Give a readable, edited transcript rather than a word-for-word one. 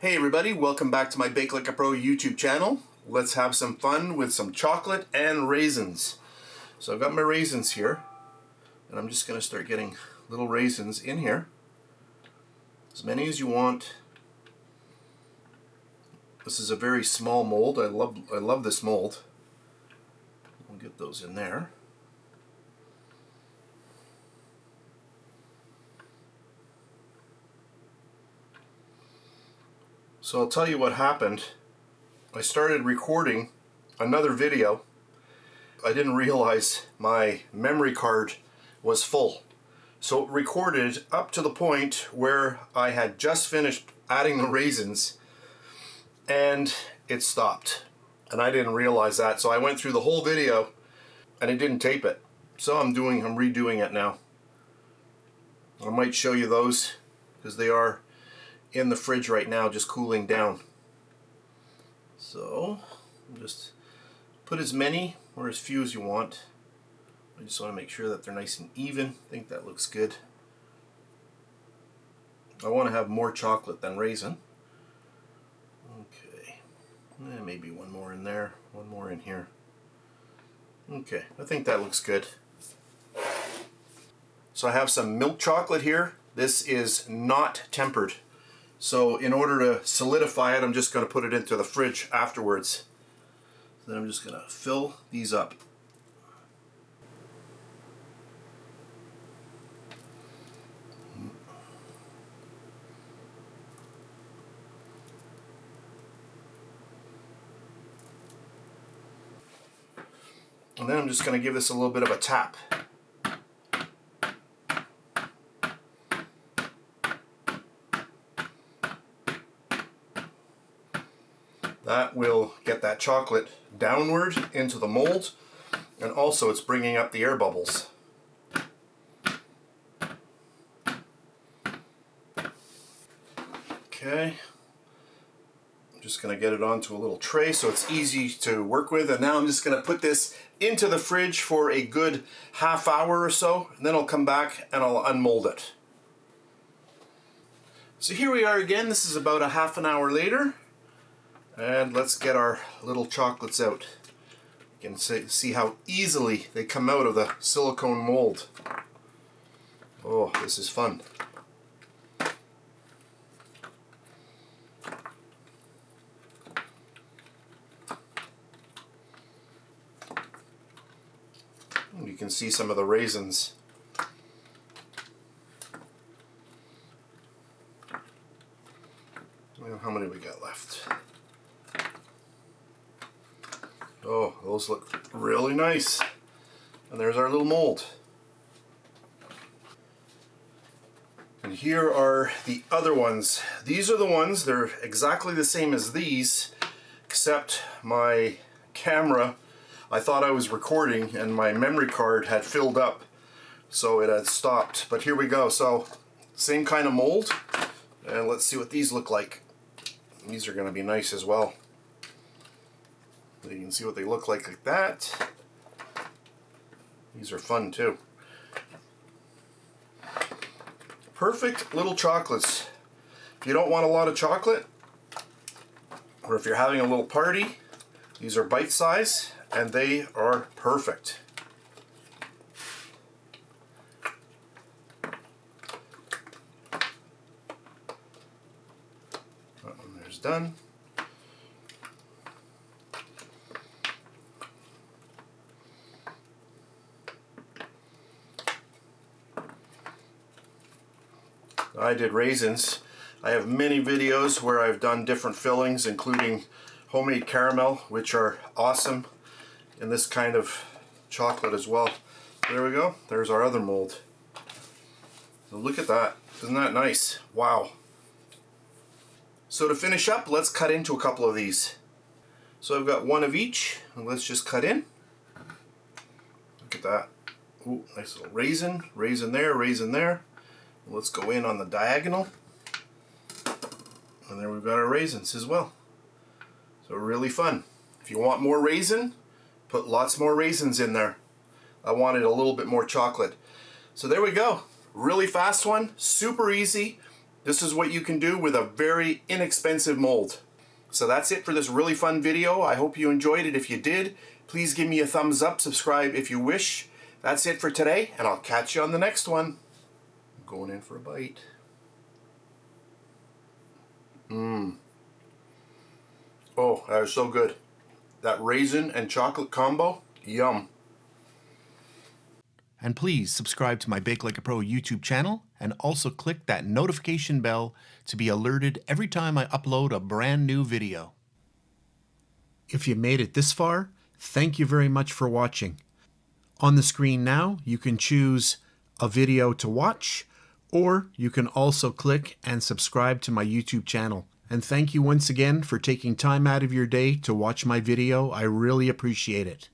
Hey everybody, welcome back to my BakeLikeAPro YouTube channel. Let's have some fun with some chocolate and raisins. So I've got my raisins here, and I'm just going to start getting little raisins in here. As many as you want. This is a very small mold. I love this mold. We'll get those in there. So I'll tell you what happened. I started recording another video. I didn't realize my memory card was full. So it recorded up to the point where I had just finished adding the raisins and it stopped. And I didn't realize that. So I went through the whole video and it didn't tape it. So I'm redoing it now. I might show you those because they are in the fridge right now, just cooling down. So just put as many or as few as you want. I just want to make sure that they're nice and even. I think that looks good. I want to have more chocolate than raisin. Okay, maybe one more in there, one more in here. Okay, I think that looks good. So I have some milk chocolate here. This is not tempered. So in order to solidify it, I'm just going to put it into the fridge afterwards. Then I'm just going to fill these up. And then I'm just going to give this a little bit of a tap. That will get that chocolate downward into the mold, and also it's bringing up the air bubbles. Okay, I'm just going to get it onto a little tray so it's easy to work with, and now I'm just going to put this into the fridge for a good half hour or so, and then I'll come back and I'll unmold it. So here we are again. This is about a half an hour later. And let's get our little chocolates out. You can see how easily they come out of the silicone mold. Oh, this is fun. You can see some of the raisins. Well, how many we got left? Oh, those look really nice. And there's our little mold. And here are the other ones. These are the ones, they're exactly the same as these, except my camera, I thought I was recording and my memory card had filled up, so it had stopped. But here we go. So, same kind of mold. And let's see what these look like. These are going to be nice as well. You can see what they look like that. These are fun too. Perfect little chocolates. If you don't want a lot of chocolate, or if you're having a little party, these are bite size and they are perfect. That one there's done. I did raisins. I have many videos where I've done different fillings, including homemade caramel, which are awesome, and this kind of chocolate as well. There we go. There's our other mold. So look at that. Isn't that nice? Wow. So to finish up, let's cut into a couple of these. So I've got one of each, and let's just cut in. Look at that. Ooh, nice little raisin. Raisin there, raisin there. Let's go in on the diagonal, and there we've got our raisins as well. So really fun. If you want more raisin, put lots more raisins in there. I wanted a little bit more chocolate. So there we go. Really fast one, super easy. This is what you can do with a very inexpensive mold. So that's it for this really fun video. I hope you enjoyed it. If you did, please give me a thumbs up, subscribe if you wish. That's it for today, and I'll catch you on the next one. I'm going in for a bite. Oh, that is so good. That raisin and chocolate combo, yum. And please subscribe to my Bake Like a Pro YouTube channel, and also click that notification bell to be alerted every time I upload a brand new video. If you made it this far, thank you very much for watching. On the screen now, you can choose a video to watch, or you can also click and subscribe to my YouTube channel. And thank you once again for taking time out of your day to watch my video. I really appreciate it.